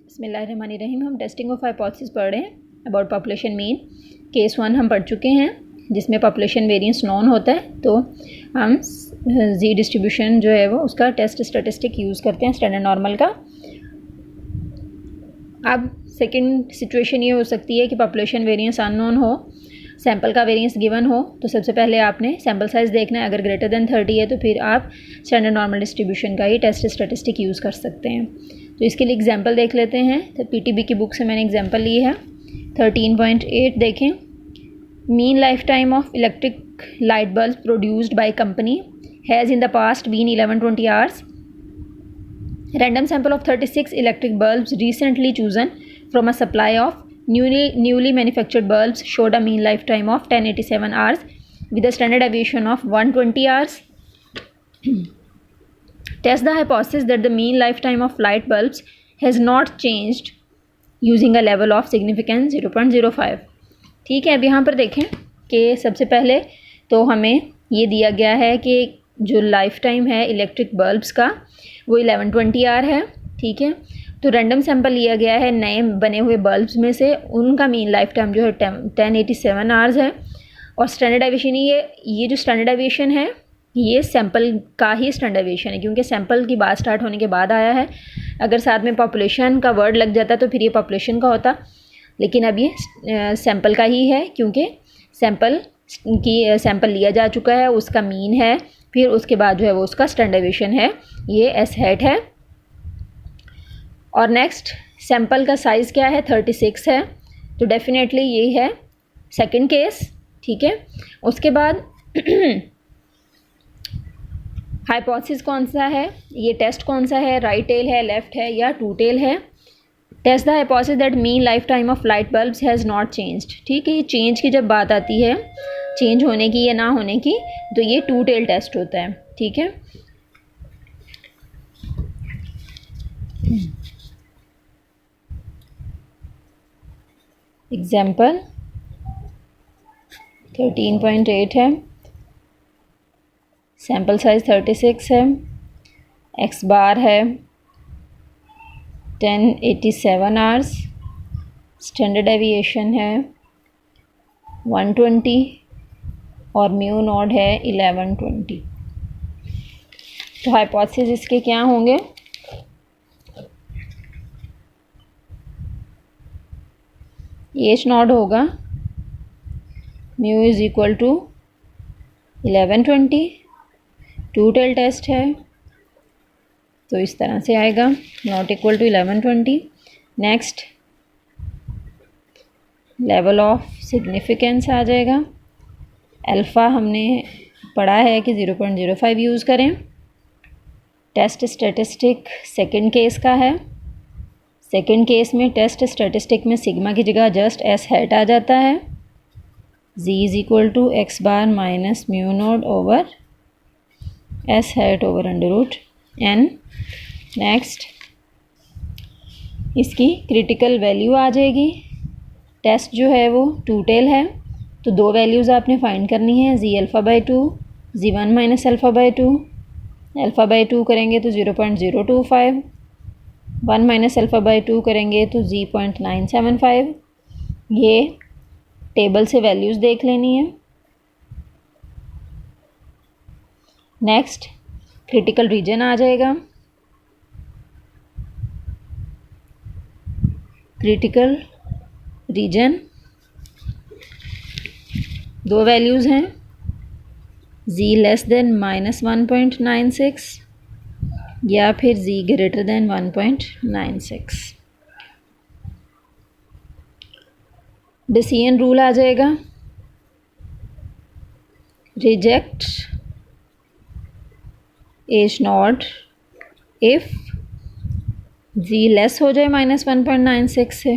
बिस्मिल्लाहिर्रहमानिर्रहीम। हम testing of hypothesis पढ़ रहे हैं अबाउट पॉपुलेशन मीन। केस 1 हम पढ़ चुके हैं जिसमें पॉपुलेशन वेरिएंस नॉन होता है, तो हम जी डिस्ट्रीब्यूशन जो है वो उसका टेस्ट स्टैटिस्टिक यूज़ करते हैं स्टैंडर्ड नॉर्मल का। अब सेकंड सिचुएशन ये हो सकती है कि पॉपुलेशन वेरिएंस अननोन हो, सैंपल का वेरिएंस गिवन हो, तो सबसे पहले आपने सैंपल साइज़ देखना है। अगर ग्रेटर देन 30 है तो फिर आप स्टैंडर्ड नॉर्मल डिस्ट्रीब्यूशन का ही टेस्ट स्टैटिस्टिक यूज़ कर सकते हैं। तो इसके लिए एग्जांपल देख लेते हैं। तो पीटीबी की बुक से मैंने एग्जांपल ली है 13.8। देखें, mean life time of electric light bulb produced by company has in the past been 1120 hours. Random sample of 36 electric bulbs recently chosen from a supply of newly manufactured bulbs showed a mean lifetime of 1087 hours with a standard deviation of 120 hours. Test the hypothesis that the mean lifetime of light bulbs has not changed using a level of significance 0.05. ठीक है, अब यहाँ पर देखें कि सबसे पहले तो हमें ये दिया गया है कि जो लाइफ टाइम है इलेक्ट्रिक बल्ब्स का वो 1120 आवर है। ठीक है, तो रैंडम सैंपल लिया गया है नए बने हुए बल्ब्स में से, उनका मीन लाइफ टाइम जो है 1087 आवर्स है। और स्टैंडर्ड डेविएशन ये जो स्टैंडर्ड डेविएशन है ये सैंपल का ही स्टैंडर्ड डेविएशन है, क्योंकि सैंपल की बात स्टार्ट होने के बाद आया है। अगर साथ में पॉपुलेशन का वर्ड लग जाता तो फिर ये पॉपुलेशन का होता, लेकिन अब ये सैंपल का ही है क्योंकि सैंपल लिया जा चुका है, उसका मीन है, फिर उसके बाद जो है वो उसका स्टैंडर्ड डेविएशन है, ये एस हैट है। और नेक्स्ट सैंपल का साइज़ क्या है 36 है, तो डेफिनेटली ये है सेकंड केस। ठीक है, उसके बाद हाइपोथेसिस कौन सा है, ये टेस्ट कौन सा है, राइट टेल है, लेफ्ट है या टू टेल है। Test the hypothesis that mean life time of light bulbs has not changed. ठीक है, ये चेंज की जब बात आती है, चेंज होने की या ना होने की, तो ये टू टेल टेस्ट होता है। ठीक है, एग्जाम्पल 13.8 है, सैम्पल साइज 36 है, एक्स बार है 1087 आवर्स, स्टैंडर्ड डेविएशन है 120 और म्यू नॉड है 1120। तो हाइपोथेसिस इसके क्या होंगे, एच नॉड होगा mu is equal to 1120, two tail test है तो इस तरह से आएगा, not equal to 1120। Next level of significance आ जाएगा, अल्फ़ा हमने पढ़ा है कि 0.05 यूज़ करें। टेस्ट स्टैटिस्टिक सेकंड केस का है, सेकंड केस में टेस्ट स्टैटिस्टिक में सिग्मा की जगह जस्ट एस हैट आ जाता है, z is equal to x bar minus mu not over s hat over under root n। Next इसकी क्रिटिकल वैल्यू आ जाएगी। टेस्ट जो है वो टू टेल है, तो दो वैल्यूज़ आपने फाइंड करनी है, जी अल्फ़ा बाई 2, जी1 minus alpha by 2। Alpha by 2 करेंगे तो 0.025, 1 माइनस अल्फ़ा बाई 2 करेंगे तो जी.975। ये टेबल से वैल्यूज़ देख लेनी है। नेक्स्ट क्रिटिकल रीजन आ जाएगा, क्रिटिकल रीजन दो वैल्यूज़ हैं, z लेस देन -1.96 या फिर z greater than 1.96। Decision rule आ जाएगा, reject H naught if z less हो जाए -1.96 से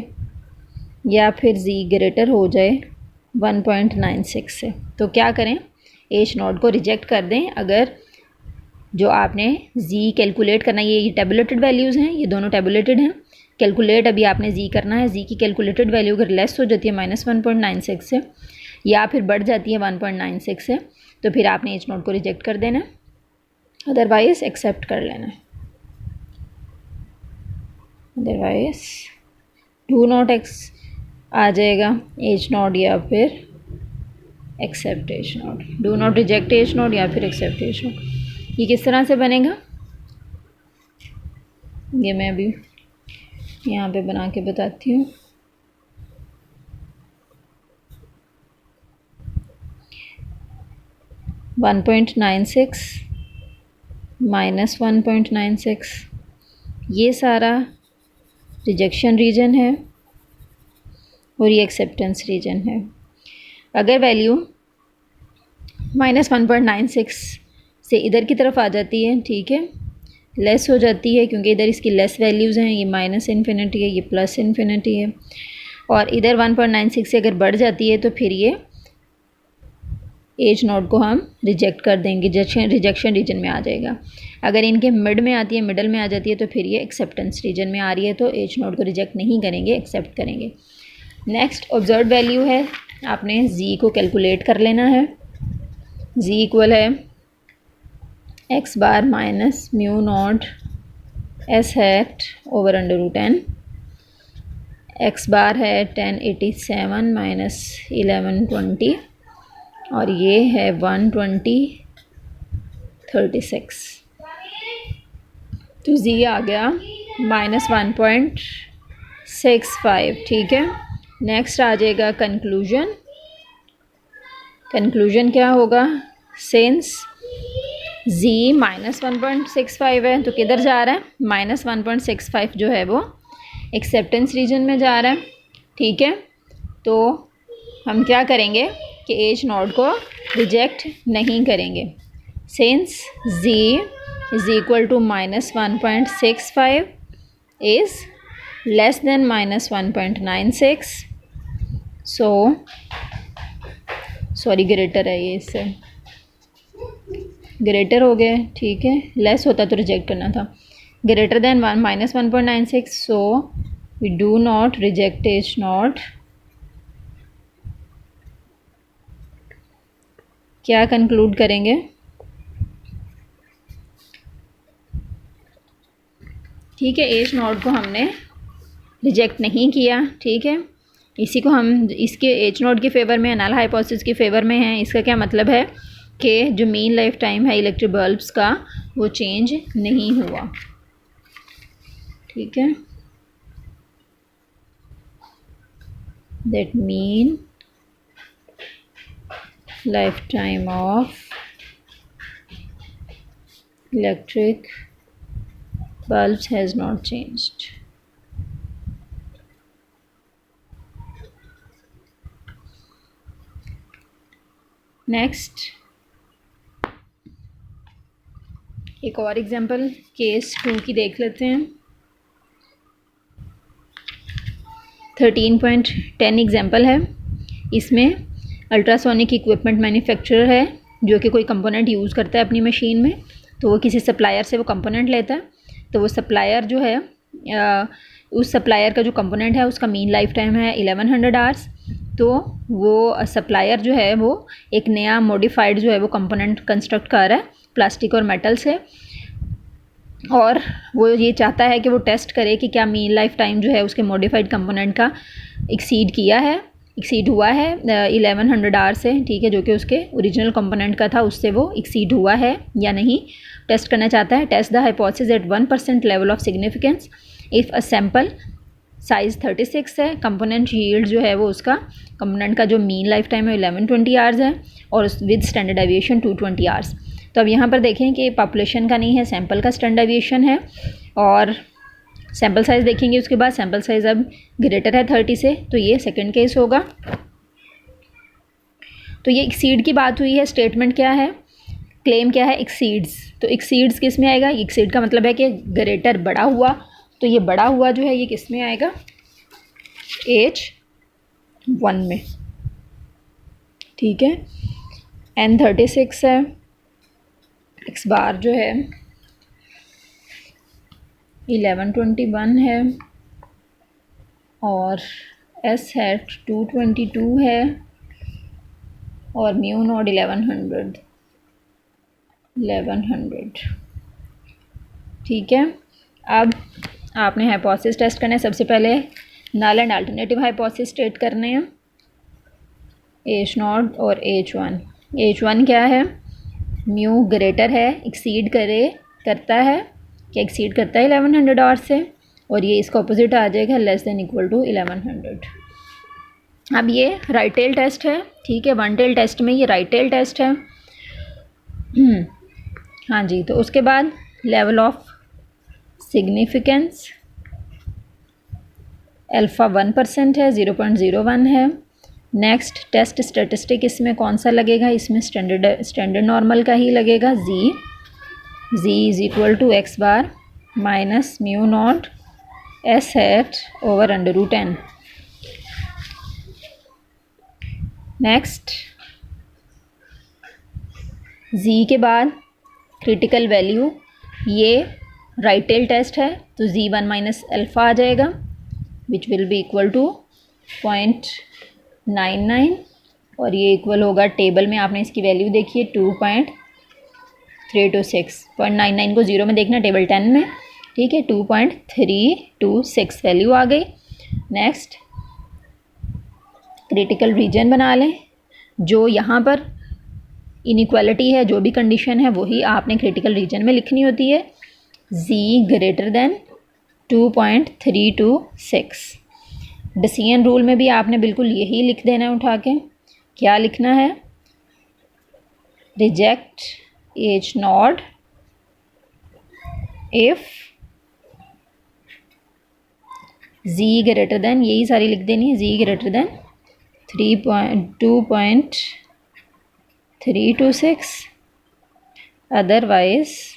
या फिर z ग्रेटर हो जाए 1.96 से। तो क्या करें, एच नॉट को रिजेक्ट कर दें। अगर जो आपने z कैलकुलेट करना है, ये टेबुलेटेड वैल्यूज़ हैं, ये दोनों टेबुलेटेड हैं, कैलकुलेट अभी आपने z करना है। z की कैलकुलेटेड वैल्यू अगर लेस हो जाती है -1.96 से या फिर बढ़ जाती है 1.96 से, तो फिर आपने एच नॉट को रिजेक्ट कर देना, अदरवाइज़ एक्सेप्ट कर लेना। अदरवाइज डू नॉट एक्स आ जाएगा एच नॉट या फिर accept H not, do not reject H not या फिर एक्सेप्ट एच नॉट। ये किस तरह से बनेगा ये मैं अभी यहाँ पे बना के बताती हूँ। -1.96 -1.96 ये सारा रिजेक्शन रीजन है और ये एक्सेप्टेंस रीजन है। अगर वैल्यू -1.96 से इधर की तरफ आ जाती है, ठीक है, लेस हो जाती है क्योंकि इधर इसकी लेस वैल्यूज़ हैं, ये -इन्फिनिटी है, ये +इन्फिनिटी है, और इधर 1.96 से अगर बढ़ जाती है तो फिर ये एच नॉट को हम रिजेक्ट कर देंगे, रिजेक्शन रीजन में आ जाएगा। अगर इनके मिड में आती है, मिडल में आ जाती है तो फिर ये एक्सेप्टेंस रीजन में आ रही है, तो एच नॉट को रिजेक्ट नहीं करेंगे, एक्सेप्ट करेंगे। नेक्स्ट ऑब्जर्व वैल्यू है, आपने जी को कैलकुलेट कर लेना है। जी इक्वल है X bar minus mu naught S hat over √10, X bar है 1087 माइनस 1120 और ये है 120/36, तो जी आ गया -1.65, ठीक है। नेक्स्ट आ जाएगा कंक्लूजन। कंक्लूजन क्या होगा, सिंस जी -1.65 है तो किधर जा रहा है, -1.65 जो है वो एक्सेप्टेंस रीजन में जा रहा है, ठीक है। तो हम क्या करेंगे कि एच नॉट को रिजेक्ट नहीं करेंगे। Since z is equal to -1.65 is less than -1.96, so sorry greater है ये, इससे ग्रेटर हो गया, ठीक है, लेस होता तो रिजेक्ट करना था, greater than -1.96, so we do not reject H not. क्या कंक्लूड करेंगे, ठीक है, एच नॉट को हमने रिजेक्ट नहीं किया, ठीक है। इसी को हम इसके एच नॉट के फेवर में, नल हाइपोथेसिस के फेवर में है। इसका क्या मतलब है कि जो मीन लाइफ टाइम है इलेक्ट्रिक बल्ब्स का वो चेंज नहीं हुआ, ठीक है। That mean life time of electric bulbs has not changed. Next एक और एग्जांपल केस 2 की देख लेते हैं। 13.10 एग्जांपल है, इसमें अल्ट्रासोनिक इक्विपमेंट मैन्युफैक्चरर है जो कि कोई कंपोनेंट यूज़ करता है अपनी मशीन में, तो वो किसी सप्लायर से वो कंपोनेंट लेता है, तो वो सप्लायर जो है उस सप्लायर का जो कंपोनेंट है उसका मीन लाइफ टाइम है 1100 आवर्स। तो वो सप्लायर जो है वो एक नया मॉडिफाइड जो है वो कंपोनेंट कंस्ट्रक्ट कर रहा है प्लास्टिक और मेटल से, और वो ये चाहता है कि वो टेस्ट करे कि क्या मीन लाइफ टाइम जो है उसके मॉडिफाइड कंपोनेंट का एक्सीड हुआ है 1100 आवर से, ठीक है, जो कि उसके ओरिजिनल कंपोनेंट का था उससे वो एक्सीड हुआ है या नहीं, टेस्ट करना चाहता है। Test the hypothesis at 1% level of significance if a sample size 36 है, कंपोनेंट यील्ड जो है वो उसका कंपोनेंट का जो मीन लाइफ टाइम है 1120 आवर्स है और विद स्टैंडर्ड डेविएशन 220 आवर्स। तो अब यहाँ पर देखें कि पॉपुलेशन का नहीं है, सैंपल का स्टैंडर्ड डेविएशन है, और सैंपल साइज़ देखेंगे उसके बाद सैंपल साइज़ अब ग्रेटर है 30 से, तो ये सेकंड केस होगा। तो ये एक्सीड की बात हुई है, स्टेटमेंट क्या है, क्लेम क्या है, एक्सीड्स। तो एक्सीड्स किस में आएगा, एक्सीड का मतलब है कि ग्रेटर बड़ा हुआ, तो ये बड़ा हुआ जो है ये किस में आएगा, H1 में, ठीक है। N36 है, एक्स बार जो है 1121 है और एस हैट 222 है और म्यू नॉट 1100, ठीक है। अब आपने हाइपोथेसिस टेस्ट करना है। सबसे पहले null and alternative hypothesis state करने हैं, H0 और H1। H1 क्या है, म्यू ग्रेटर है, एक्सीड करता है, क्या एक्सीड करता है 1100 आवर्स से, और ये इसका अपोजिट आ जाएगा लेस देन इक्वल टू 1100। अब ये राइट टेल टेस्ट है, ठीक है, वन टेल टेस्ट में ये राइट टेल टेस्ट है। हाँ जी, तो उसके बाद लेवल ऑफ सिग्निफिकेंस अल्फ़ा 1% है, 0.01 है। नेक्स्ट टेस्ट स्टेटिस्टिक इसमें कौन सा लगेगा, इसमें स्टैंडर्ड नॉर्मल का ही लगेगा, z is equal to x bar minus mu not s hat over √n। Next z के बाद क्रिटिकल वैल्यू, ये राइट टेल टेस्ट है तो z1 माइनस अल्फ़ा आ जाएगा which will be equal to 0.99, और ये इक्वल होगा, टेबल में आपने इसकी वैल्यू देखी है 2.326। 0.99 को 0 में देखना टेबल 10 में, ठीक है, 2.326 वैल्यू आ गई। नेक्स्ट क्रिटिकल रीजन बना लें, जो यहाँ पर इनइक्वालिटी है, जो भी कंडीशन है वही आपने क्रिटिकल रीजन में लिखनी होती है, z greater then 2.326। Decision rule में भी आपने बिल्कुल यही लिख देना है उठा के, क्या लिखना है, reject H0 if z greater then, यही सारी लिख देनी है, z greater then 2.326, otherwise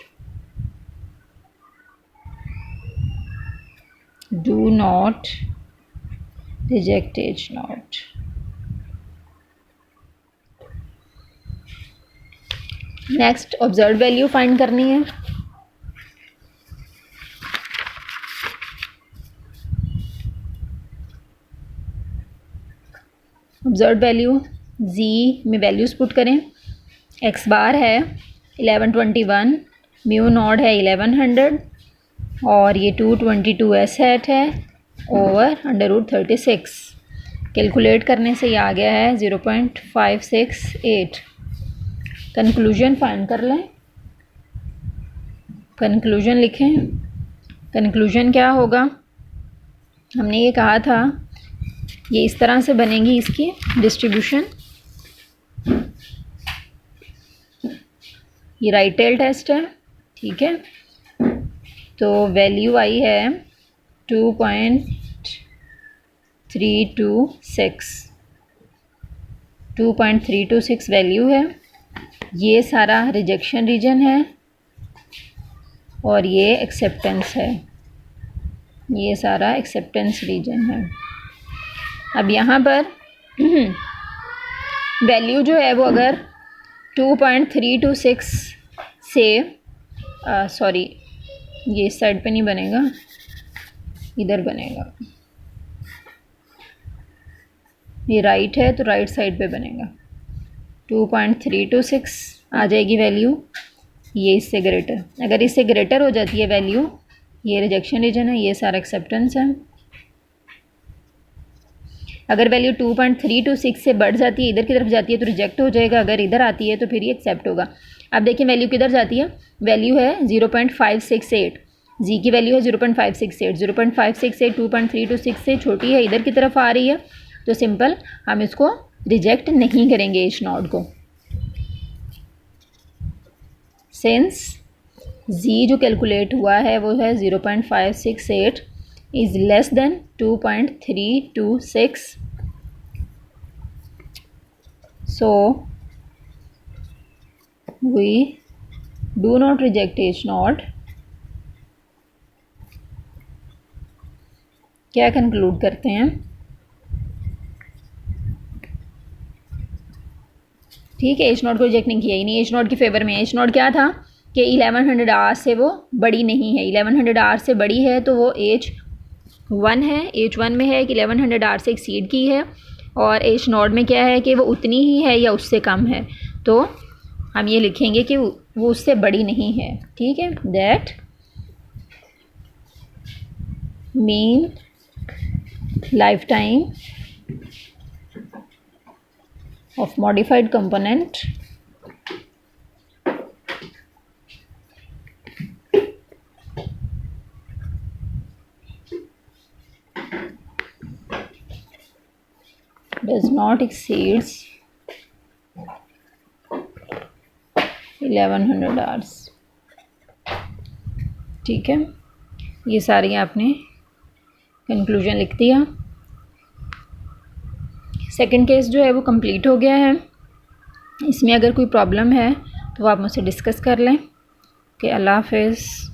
do not reject H0। Next observe value find करनी है। ऑब्जर्व वैल्यू z में वैल्यूज़ पुट करें, x बार है 1121, म्यू नॉट है 1100, और ये 222 हैट है ओवर √36। कैलकुलेट करने से ये आ गया है 0.568। कंक्लूजन फाइंड कर लें, कंक्लूजन लिखें। कंक्लूजन क्या होगा, हमने ये कहा था ये इस तरह से बनेगी इसकी डिस्ट्रीब्यूशन। ये राइट टेल टेस्ट है, ठीक है, तो वैल्यू आई है 2.326 वैल्यू है। ये सारा रिजेक्शन रीजन है और ये एक्सेप्टेंस है, ये सारा एक्सेप्टेंस रीजन है। अब यहाँ पर वैल्यू जो है वो अगर 2.326 से सॉरी ये इस साइड पे नहीं बनेगा, इधर बनेगा, ये राइट है तो राइट साइड पे बनेगा। 2.326 आ जाएगी वैल्यू, ये इससे ग्रेटर, अगर इससे ग्रेटर हो जाती है वैल्यू, ये रिजेक्शन रीजन है, ये सारा एक्सेप्टेंस है। अगर वैल्यू 2.326 से बढ़ जाती है, इधर की तरफ जाती है तो रिजेक्ट हो जाएगा, अगर इधर आती है तो फिर ये एक्सेप्ट होगा। अब देखिए वैल्यू किधर जाती है, वैल्यू है 0.568, जी की वैल्यू है 0.568, 0.568 2.326 से छोटी है, इधर की तरफ आ रही है, तो सिंपल हम इसको रिजेक्ट नहीं करेंगे H0 को। सिंस जी जो कैलकुलेट हुआ है वो है 0.568 is less than 2.326, so we do not reject H0। क्या कंक्लूड करते हैं, ठीक है, H0 को रिजेक्ट नहीं किया ही नहीं, H0 की फेवर में। H0 क्या था कि 1100 आवर से वो बड़ी नहीं है, 1100 आवर से बड़ी है तो वो H1 है, H1 में है कि 1100 आवर से एक्सीड की है, और H0 में क्या है कि वो उतनी ही है या उससे कम है, तो हम ये लिखेंगे कि वो उससे बड़ी नहीं है, ठीक है, that mean lifetime of modified component does not exceeds 1100 hours. ठीक है, ये सारी आपने कंक्लूजन लिख दिया। सेकंड केस जो है वो कंप्लीट हो गया है। इसमें अगर कोई प्रॉब्लम है तो आप मुझसे डिस्कस कर लें। कि अल्लाह हाफ़िज़।